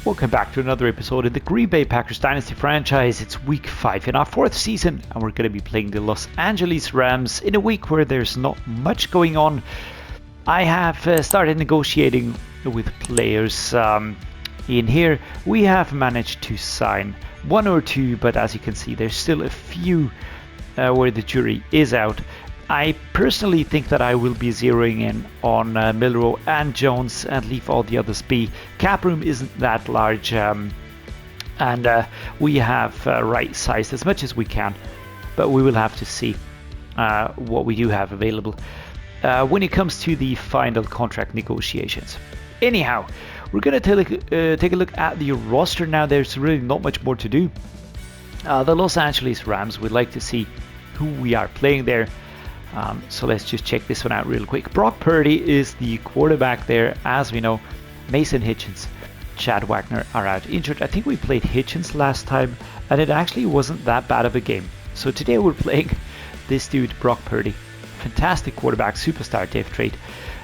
Welcome back to another episode in the Green Bay Packers Dynasty franchise. It's week 5 in our 4th season, and we're going to be playing the Los Angeles Rams in a week where there's not much going on. I have started negotiating with players in here. We have managed to sign one or two, but as you can see, there's still a few where the jury is out. I personally think that I will be zeroing in on Milroe and Jones and leave all the others be. Cap room isn't that large, and we have right-sized as much as we can, but we will have to see what we do have available when it comes to the final contract negotiations. Anyhow, we're going to take a look at the roster now. There's really not much more to do. The Los Angeles Rams, we'd like to see who we are playing there. So let's just check this one out real quick. Brock Purdy is the quarterback there. As we know, Mason Hitchens, Chad Wagner are out injured. I think we played Hitchens last time, and it actually wasn't that bad of a game. So today we're playing this dude, Brock Purdy. Fantastic quarterback, superstar depth trait.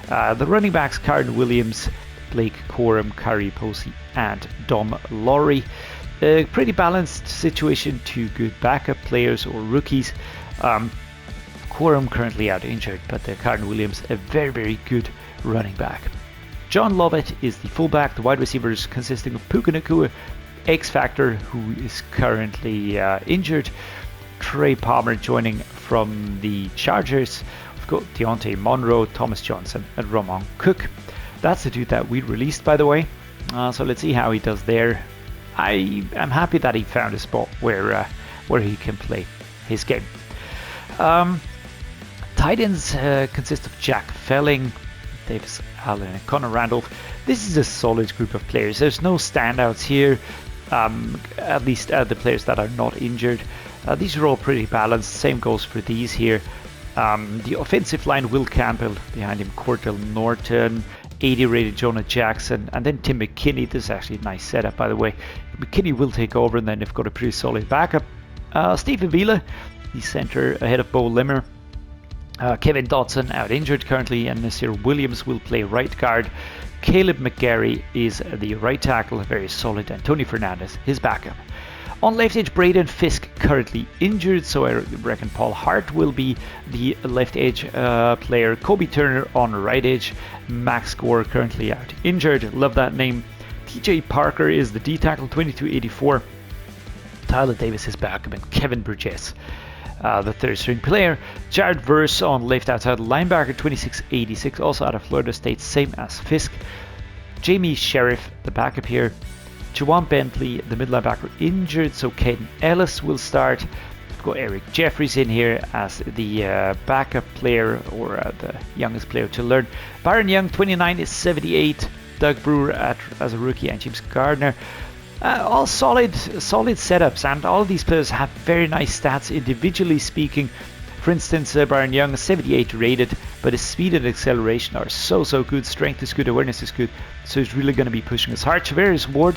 The running backs, Karen Williams, Blake Corum, Kari Posey, and Dom Laurie. Pretty balanced situation, two good backup players or rookies. Corum currently out injured, but Karen Williams, a very, very good running back. John Lovett is the fullback. The wide receivers consisting of Puka Nacua, X Factor, who is currently injured. Trey Palmer joining from the Chargers. We've got Deontay Monroe, Thomas Johnson, and Ramon Cook. That's the dude that we released, by the way. So let's see how he does there. I am happy that he found a spot where he can play his game. Tight ends consist of Jack Felling, Davis Allen, and Connor Randolph. This is a solid group of players. There's no standouts here, at least the players that are not injured. These are all pretty balanced. Same goes for these here. The offensive line, Will Campbell, behind him Cordell Norton, 80 rated Jonah Jackson, and then Tim McKinney. This is actually a nice setup, by the way. McKinney will take over, and then they've got a pretty solid backup. Stephen Vila, the center, ahead of Bo Limmer. Kevin Dotson out injured currently, and Nasir Williams will play right guard. Caleb McGarry is the right tackle, very solid, and Tony Fernandez his backup. On left edge, Braden Fisk currently injured, so I reckon Paul Hart will be the left edge player. Kobe Turner on right edge. Max Gore currently out injured. Love that name. TJ Parker is the D tackle, 2284. Tyler Davis is backup, and Kevin Burgess, the third string player. Jared Verse on left outside linebacker, 2686, also out of Florida State, same as Fisk. Jamie Sheriff, the backup here. Juwan Bentley, the middle linebacker, injured, so Caden Ellis will start. We've got Eric Jeffries in here as the backup player, or the youngest player to learn. Byron Young, 29 is 78. Doug Brewer as a rookie, and James Gardner. All solid setups, and all of these players have very nice stats individually speaking. For instance, Byron Young, 78 rated, but his speed and acceleration are so good. Strength is good, awareness is good, so he's really going to be pushing us hard. Travarius Ward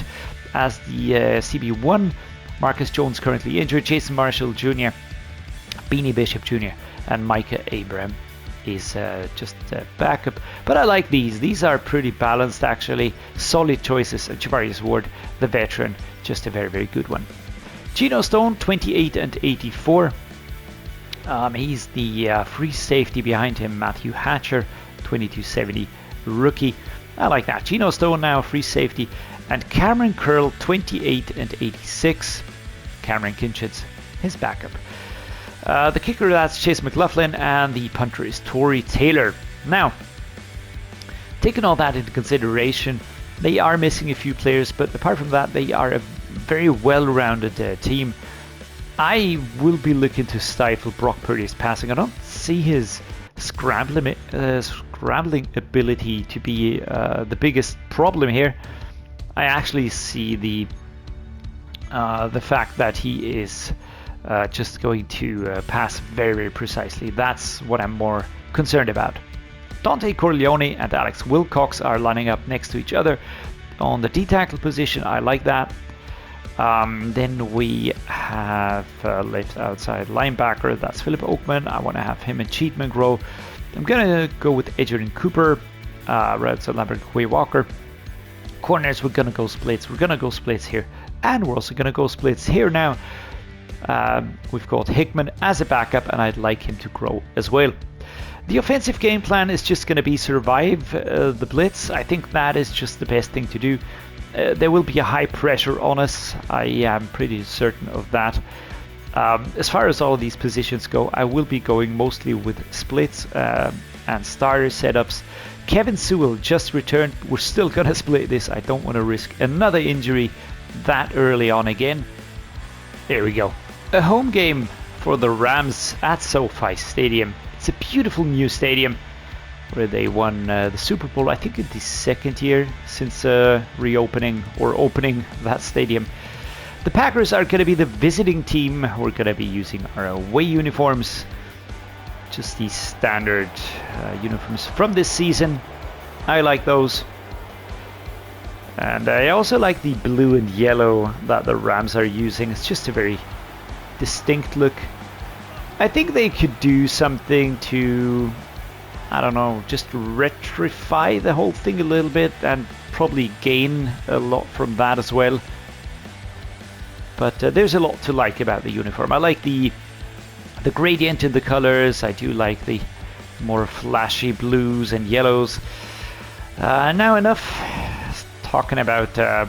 as the CB1. Marcus Jones currently injured. Jason Marshall Jr., Beanie Bishop Jr., and Micah Abraham is just backup. But I like these. These are pretty balanced, actually. Solid choices. And Travarius Ward, the veteran, just a very, very good one. Geno Stone, 28 and 84. He's the free safety behind him. Matthew Hatcher, 2270 rookie. I like that. Geno Stone now free safety, and Cameron Curl, 28 and 86. Cameron Kinchins, his backup. The kicker, that's Chase McLaughlin, and the punter is Torrey Taylor. Now, taking all that into consideration, they are missing a few players, but apart from that, they are a very well-rounded team. I will be looking to stifle Brock Purdy's passing. I don't see his scrambling ability to be the biggest problem here. I actually see the fact that he is just going to pass very, very precisely. That's what I'm more concerned about. Dante Corleone and Alex Wilcox are lining up next to each other on the D-tackle position. I like that. Then we have left outside linebacker. That's Philip Oakman. I want to have him and Cheatman grow. I'm going to go with Adrian Cooper. Right outside linebacker, Quay Walker. Corners, we're going to go splits. We're going to go splits here. And we're also going to go splits here now. We've got Hickman as a backup, and I'd like him to grow as well. The offensive game plan is just going to be survive the blitz. I think that is just the best thing to do. There will be a high pressure on us. I am pretty certain of that. As far as all of these positions go, I will be going mostly with splits and starter setups. Kevin Sewell just returned. We're still going to split this. I don't want to risk another injury that early on again. There we go. A home game for the Rams at SoFi Stadium. It's a beautiful new stadium where they won the Super Bowl, I think in the second year since reopening or opening that stadium. The Packers are going to be the visiting team. We're going to be using our away uniforms. Just these standard uniforms from this season. I like those. And I also like the blue and yellow that the Rams are using. It's just a very distinct look. I think they could do something to, I don't know, just retrify the whole thing a little bit and probably gain a lot from that as well. But there's a lot to like about the uniform. I like the gradient in the colors. I do like the more flashy blues and yellows. Now enough talking about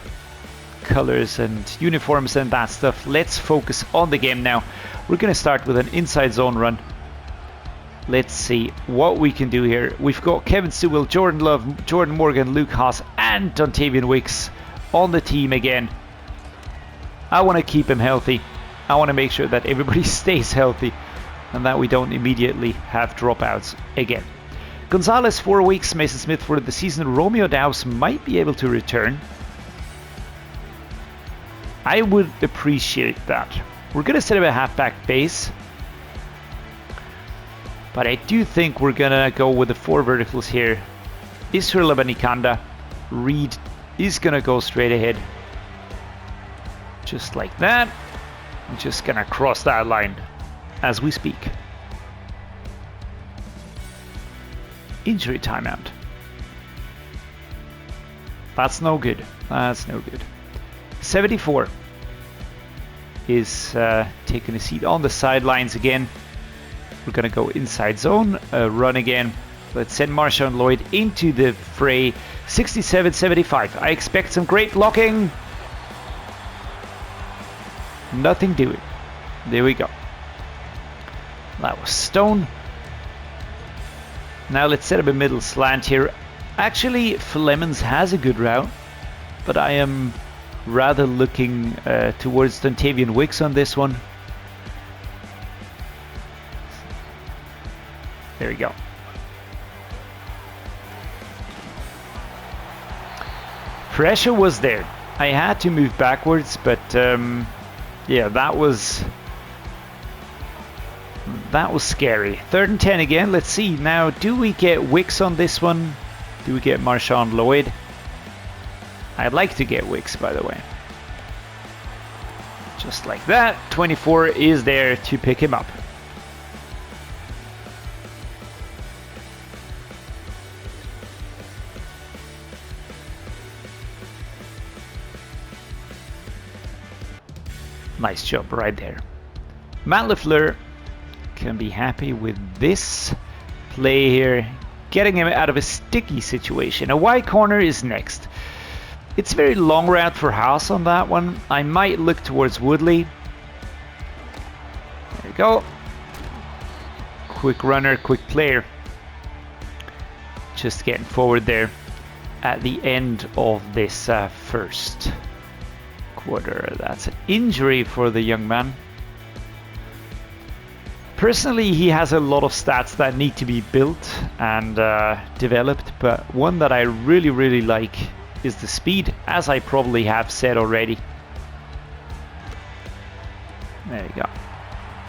colors and uniforms and that stuff. Let's focus on the game now. We're going to start with an inside zone run. Let's see what we can do here. We've got Kevin Sewell, Jordan Love, Jordan Morgan, Luke Haas, and Dontavian Wicks on the team again. I want to keep him healthy. I want to make sure that everybody stays healthy and that we don't immediately have dropouts again. Gonzalez 4 weeks, Mason Smith for the season. Romeo Dows might be able to return. I would appreciate that. We're going to set up a halfback base. But I do think we're going to go with the 4 verticals here. Israel Abanikanda. Reed is going to go straight ahead. Just like that. I'm just going to cross that line as we speak. Injury timeout. That's no good. That's no good. 74 is taking a seat on the sidelines again. We're going to go inside zone, run again. Let's send Marshawn Lloyd into the fray. 67-75. I expect some great blocking. Nothing doing. There we go. That was Stone. Now let's set up a middle slant here. Actually, Flemons has a good route, but I am rather looking towards Dontavian Wicks on this one. There we go. Pressure was there. I had to move backwards, but yeah, that was scary. 3rd and 10 again. Let's see now. Do we get Wicks on this one? Do we get Marshawn Lloyd? I'd like to get Wicks, by the way. Just like that. 24 is there to pick him up. Nice job right there. Matt LaFleur can be happy with this play here, getting him out of a sticky situation. A wide corner is next. It's a very long route for House on that one. I might look towards Woodley. There we go. Quick runner, quick player. Just getting forward there at the end of this first quarter. That's an injury for the young man. Personally, he has a lot of stats that need to be built and developed, but one that I really like is the speed, as I probably have said already. There you go.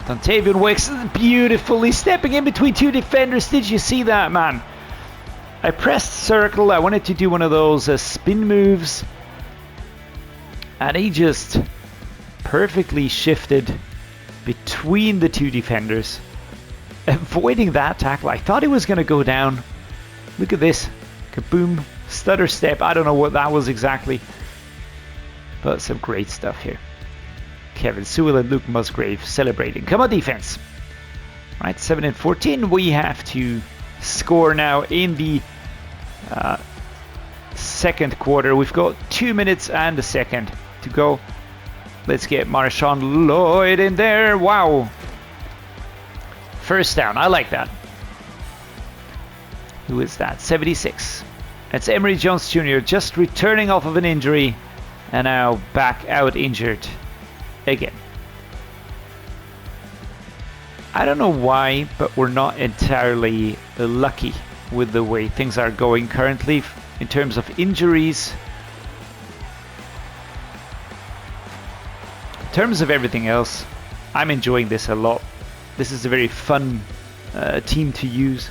Dontavian Wicks beautifully stepping in between 2 defenders. Did you see that, man? I pressed circle. I wanted to do one of those spin moves, and he just perfectly shifted between the 2 defenders, avoiding that tackle. I thought he was going to go down. Look at this. Kaboom. Stutter step, I don't know what that was exactly. But some great stuff here. Kevin Sewell and Luke Musgrave celebrating. Come on, defense. Right, 7-14. We have to score now in the second quarter. We've got 2 minutes and a second to go. Let's get Marshawn Lloyd in there. Wow. First down. I like that. Who is that? 76. That's Emory Jones Jr. just returning off of an injury and now back out injured again. I don't know why, but we're not entirely lucky with the way things are going currently in terms of injuries. In terms of everything else, I'm enjoying this a lot. This is a very fun team to use.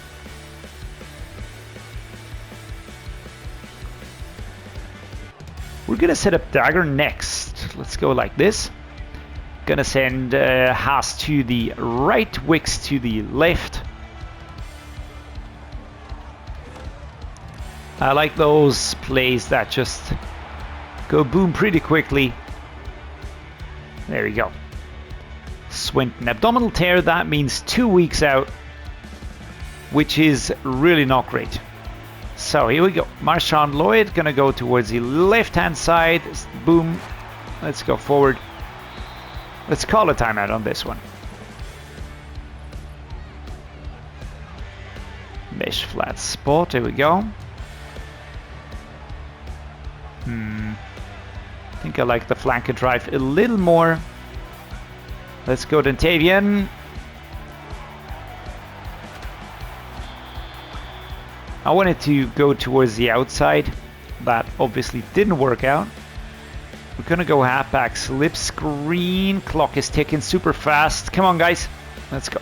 We're gonna set up Dagger next. Let's go like this. Gonna send Haas to the right, Wicks to the left. I like those plays that just go boom pretty quickly. There we go. Swinton, abdominal tear, that means 2 weeks out, which is really not great. So here we go. Marshawn Lloyd gonna go towards the left-hand side. Boom. Let's go forward. Let's call a timeout on this one. Mesh flat spot. Here we go. I think I like the flanker drive a little more. Let's go Dentavian. I wanted to go towards the outside. That obviously didn't work out. We're gonna go halfback slip screen. Clock is ticking super fast. Come on, guys. Let's go.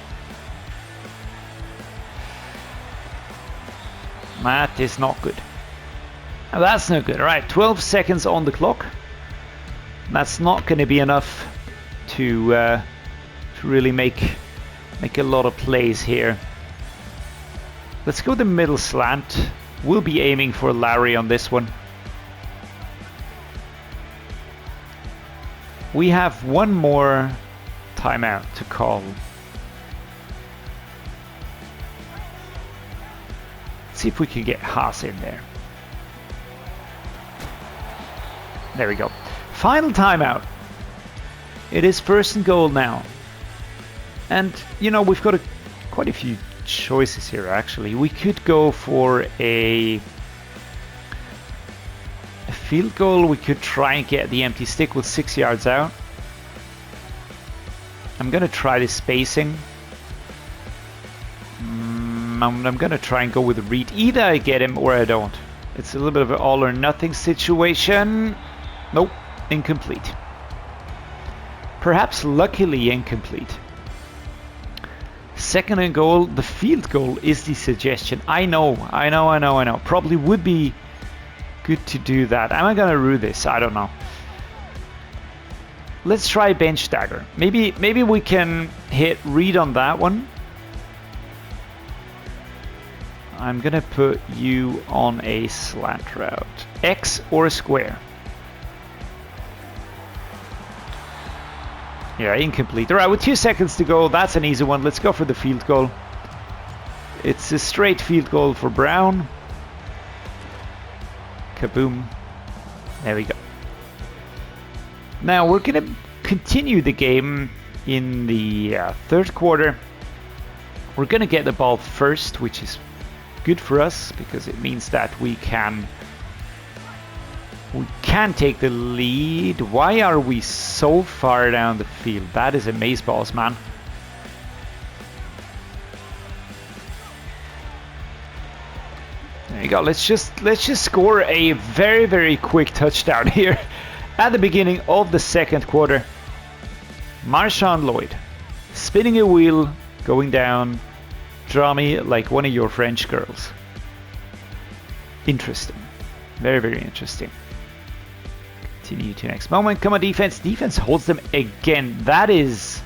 That is not good. Now, that's not good. All right, 12 seconds on the clock. That's not going to be enough to really make a lot of plays here. Let's go the middle slant. We'll be aiming for Larry on this one. We have one more timeout to call. Let's see if we can get Haas in there. There we go. Final timeout. It is 1st and goal now. And, you know, we've got quite a few choices here, actually. We could go for a field goal. We could try and get the empty stick with 6 yards out. I'm going to try the spacing. I'm going to try and go with a read. Either I get him or I don't. It's a little bit of an all or nothing situation. Nope, incomplete. Perhaps luckily incomplete. 2nd and goal, the field goal is the suggestion. I know. Probably would be good to do that. Am I gonna rue this? I don't know. Let's try bench dagger. Maybe we can hit read on that one. I'm gonna put you on a slant route. X or a square. Yeah, incomplete. All right, with 2 seconds to go, that's an easy one. Let's go for the field goal. It's a straight field goal for Brown. Kaboom. There we go. Now we're going to continue the game in the 3rd quarter. We're going to get the ball first, which is good for us because it means that we can take the lead. Why are we so far down the field? That is amazeballs, man. There you go. Let's just score a very, very quick touchdown here at the beginning of the 2nd quarter. Marshawn Lloyd spinning a wheel, going down. Draw me like one of your French girls. Interesting. Very, very interesting. Continue to next moment. Come on, defense. Defense holds them again. That is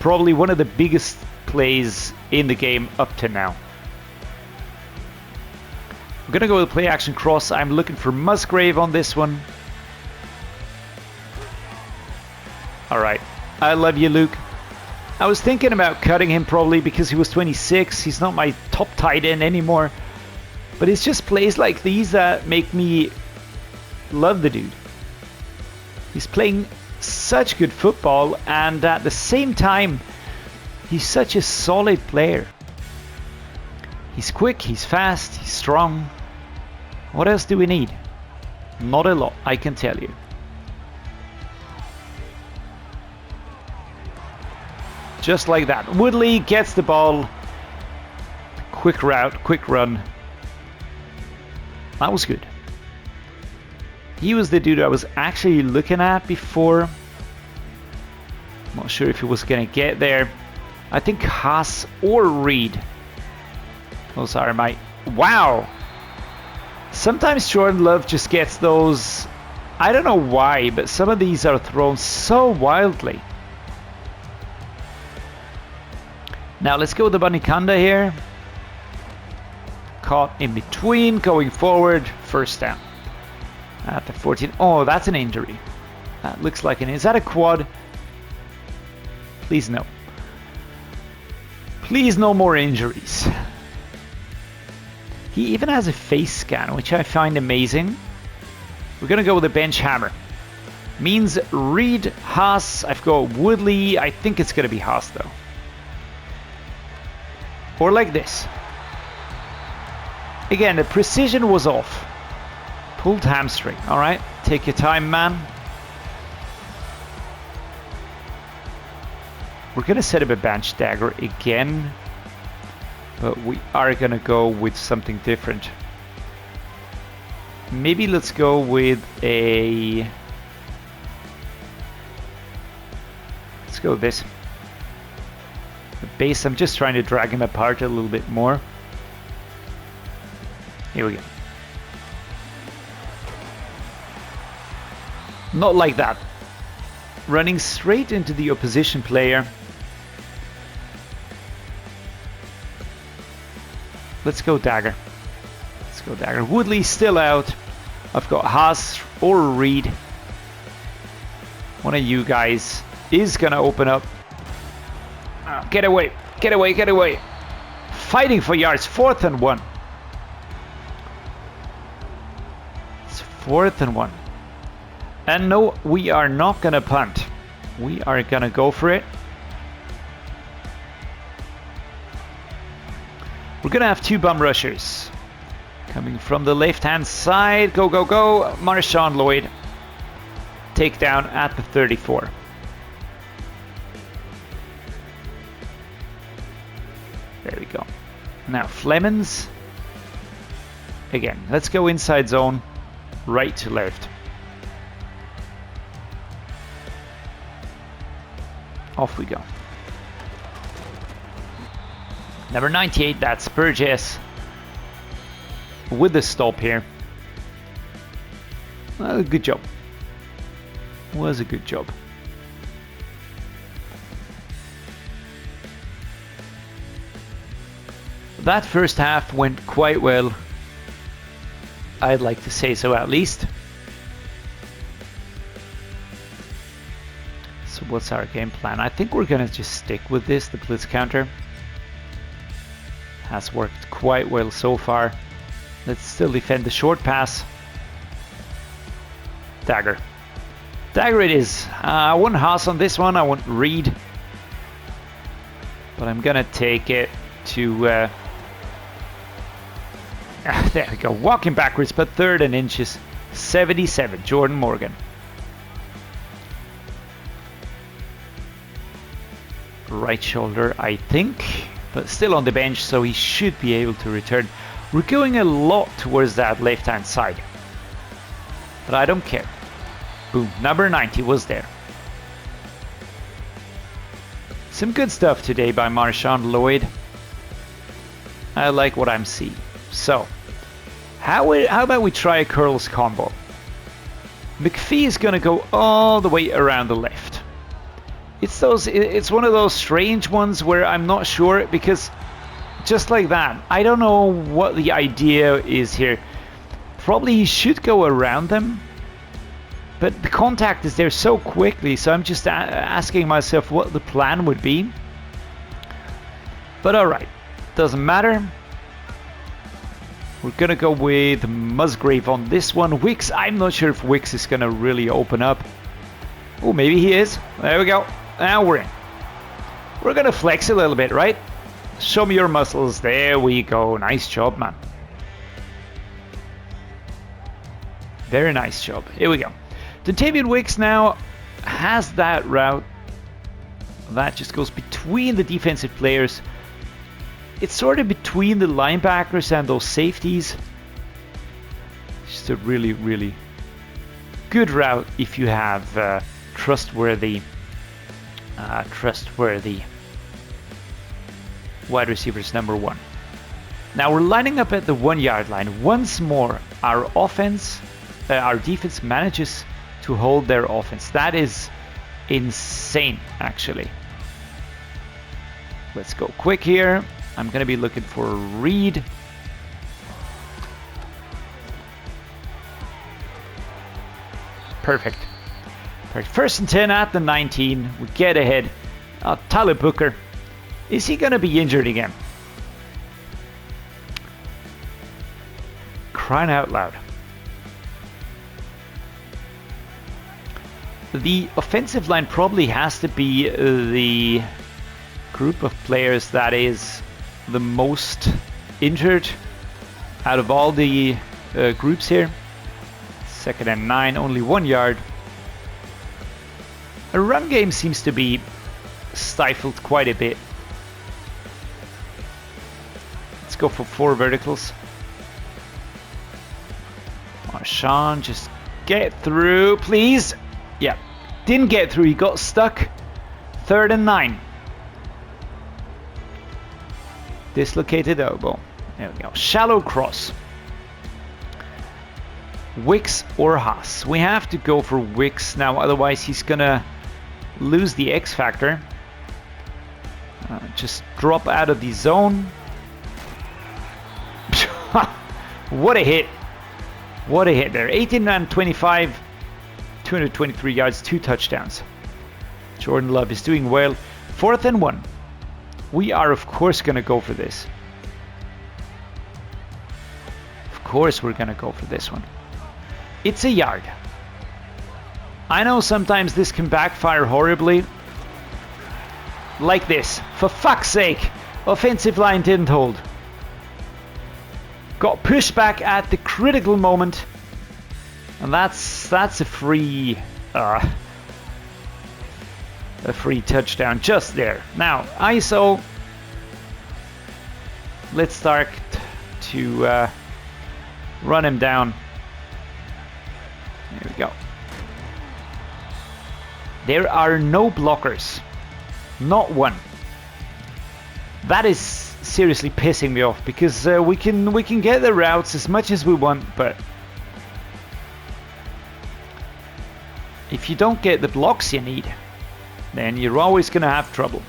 probably one of the biggest plays in the game up to now. I'm going to go with play action cross. I'm looking for Musgrave on this one. All right. I love you, Luke. I was thinking about cutting him probably because he was 26. He's not my top tight end anymore. But it's just plays like these that make me love the dude. He's playing such good football, and at the same time, he's such a solid player. He's quick, he's fast, he's strong. What else do we need? Not a lot, I can tell you. Just like that. Woodley gets the ball. Quick route, quick run. That was good. He was the dude I was actually looking at before. Not sure if he was going to get there. I think Haas or Reed. Those are my... Wow! Sometimes Jordan Love just gets those... I don't know why, but some of these are thrown so wildly. Now let's go with the Banikanda here. Caught in between, going forward, first down. At the 14. Oh, that's an injury. That looks like an... Is that a quad? Please no. Please no more injuries. He even has a face scan, which I find amazing. We're going to go with a bench hammer. Means Reed, Haas. I've got Woodley. I think it's going to be Haas though. Or like this. Again, the precision was off. Pulled hamstring. Alright, take your time, man. We're going to set up a bench dagger again. But we are going to go with something different. Maybe let's go with a... Let's go with this. The base, I'm just trying to drag him apart a little bit more. Here we go. Not like that. Running straight into the opposition player. Let's go dagger. Let's go dagger. Woodley's still out. I've got Haas or Reed. One of you guys is going to open up. Get away. Get away. Get away. Fighting for yards. 4th and 1. It's 4th and 1. And no, we are not going to punt. We are going to go for it. We're going to have 2 bum rushers. Coming from the left-hand side. Go, go, go. Marshawn Lloyd. Takedown at the 34. There we go. Now Flemons. Again, let's go inside zone. Right to left. Off we go. Number 98, that's Burgess. With the stop here. Well, good job. Was a good job. That first half went quite well. I'd like to say so at least. So what's our game plan? I think we're going to just stick with this, the blitz counter. Has worked quite well so far. Let's still defend the short pass. Dagger. Dagger it is. I want Haas on this one. I want Reed. But I'm going to take it to... there we go. Walking backwards, but 3rd and inches. 77. Jordan Morgan. Right shoulder, I think. But still on the bench, so he should be able to return. We're going a lot towards that left-hand side. But I don't care. Boom. Number 90 was there. Some good stuff today by Marshawn Lloyd. I like what I'm seeing. So, how about we try a curls combo? McPhee is going to go all the way around the left. It's one of those strange ones where I'm not sure, because just like that. I don't know what the idea is here. Probably he should go around them, but the contact is there so quickly, so I'm just asking myself what the plan would be. But alright, doesn't matter. We're gonna go with Musgrave on this one. Wicks, I'm not sure if Wicks is gonna really open up. Oh, maybe he is. There we go. Now we're in. We're gonna flex a little bit, right? Show me your muscles. There we go. Nice job, man. Very nice job. Here we go. Dontavian Wicks now has that route. That just goes between the defensive players. It's sort of between the linebackers and those safeties. Just a really, really good route if you have trustworthy wide receivers number one. Now we're lining up at the 1 yard line. Once more, our defense manages to hold their offense. That is insane, actually. Let's go quick here. I'm going to be looking for a read. Perfect. First and 10 at the 19. We get ahead. Tyler Booker. Is he going to be injured again? Crying out loud. The offensive line probably has to be the group of players that is the most injured out of all the groups here. Second and 9, only 1 yard. The run game seems to be stifled quite a bit. Let's go for 4 verticals. Marshawn, just get through, please. Yeah, didn't get through, he got stuck. 3rd and 9. Dislocated elbow. There we go. Shallow cross. Wicks or Haas. We have to go for Wicks now, otherwise he's gonna lose the X factor. Just drop out of the zone. What a hit. What a hit there. 18 and 25, 223 yards, 2 touchdowns. Jordan Love is doing well. 4th and 1. We are, of course, going to go for this. Of course, we're going to go for this one. It's a yard. I know sometimes this can backfire horribly. Like this. For fuck's sake. Offensive line didn't hold. Got pushed back at the critical moment. And that's a free touchdown just there. Now, ISO. Let's start to run him down. There we go. There are no blockers. Not one. That is seriously pissing me off because we can get the routes as much as we want, but if you don't get the blocks you need, then you're always going to have trouble.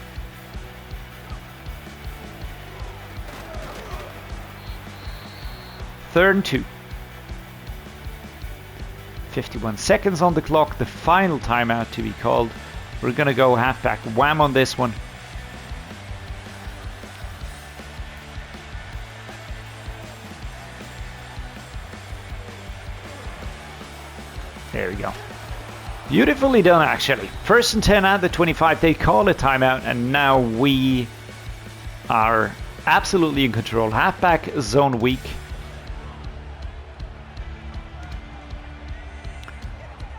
Third and 2. 51 seconds on the clock, the final timeout to be called. We're going to go halfback wham on this one. There we go. Beautifully done, actually. 1st and 10 at the 25. They call a timeout, and now we are absolutely in control. Halfback zone weak.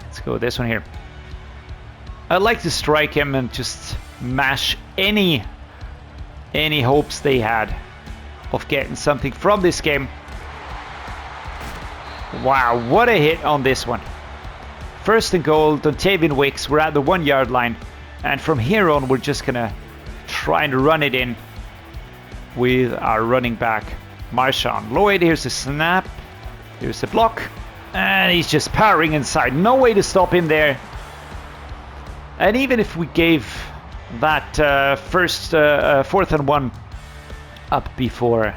Let's go with this one here. I'd like to strike him and just mash any hopes they had of getting something from this game. Wow, what a hit on this one. 1st and goal, Dontavian Wicks. We're at the 1 yard line. And from here on, we're just going to try and run it in with our running back, Marshawn Lloyd. Here's the snap. Here's the block. And he's just powering inside. No way to stop him there. And even if we gave that 4th and 1 up before.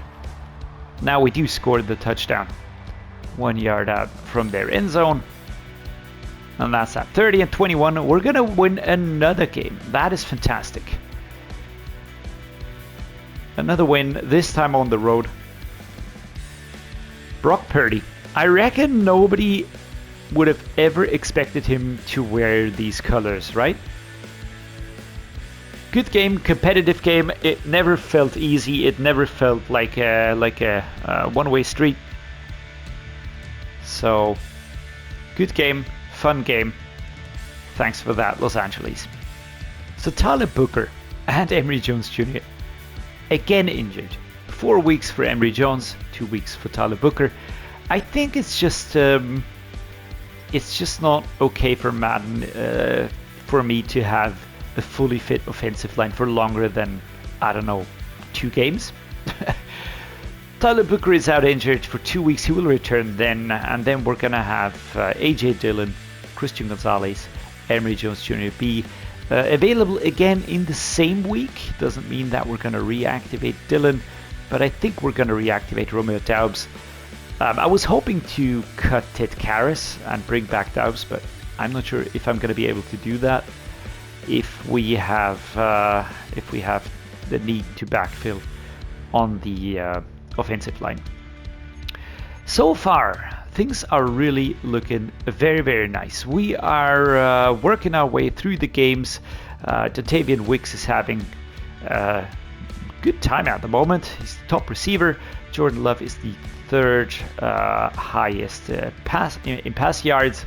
Now we do score the touchdown. 1 yard out from their end zone. And that's at 30-21. We're going to win another game. That is fantastic. Another win, this time on the road. Brock Purdy. I reckon nobody would have ever expected him to wear these colors, right? Good game, competitive game. It never felt easy. It never felt like a one-way street. So, good game, fun game. Thanks for that, Los Angeles. So Tyler Booker and Emory Jones Jr. again injured. 4 weeks for Emory Jones, 2 weeks for Tyler Booker. I think it's just not okay for Madden for me to have a fully fit offensive line for longer than, I don't know, 2 games. Tyler Booker is out injured for 2 weeks. He will return then, and then we're gonna have AJ Dillon, Christian Gonzalez, Emory Jones Jr. be available again in the same week. Doesn't mean that we're gonna reactivate Dillon, but I think we're gonna reactivate Romeo Doubs. I was hoping to cut Ted Karras and bring back Doubs, but I'm not sure if I'm gonna be able to do that if we have the need to backfill on the offensive line. So far, things are really looking very, very nice. We are working our way through the games. Dontayvion Wicks is having a good time at the moment. He's the top receiver. Jordan Love is the third highest in pass yards.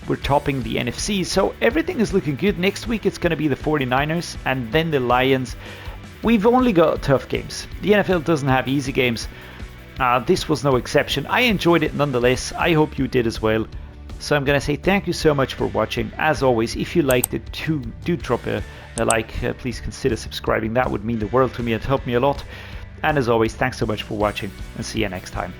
We're topping the NFC, so everything is looking good. Next week it's going to be the 49ers and then the Lions. We've only got tough games. The NFL doesn't have easy games. This was no exception. I enjoyed it nonetheless. I hope you did as well. So I'm going to say thank you so much for watching. As always, if you liked it, do drop a like. Please consider subscribing. That would mean the world to me and help me a lot. And as always, thanks so much for watching, and see you next time.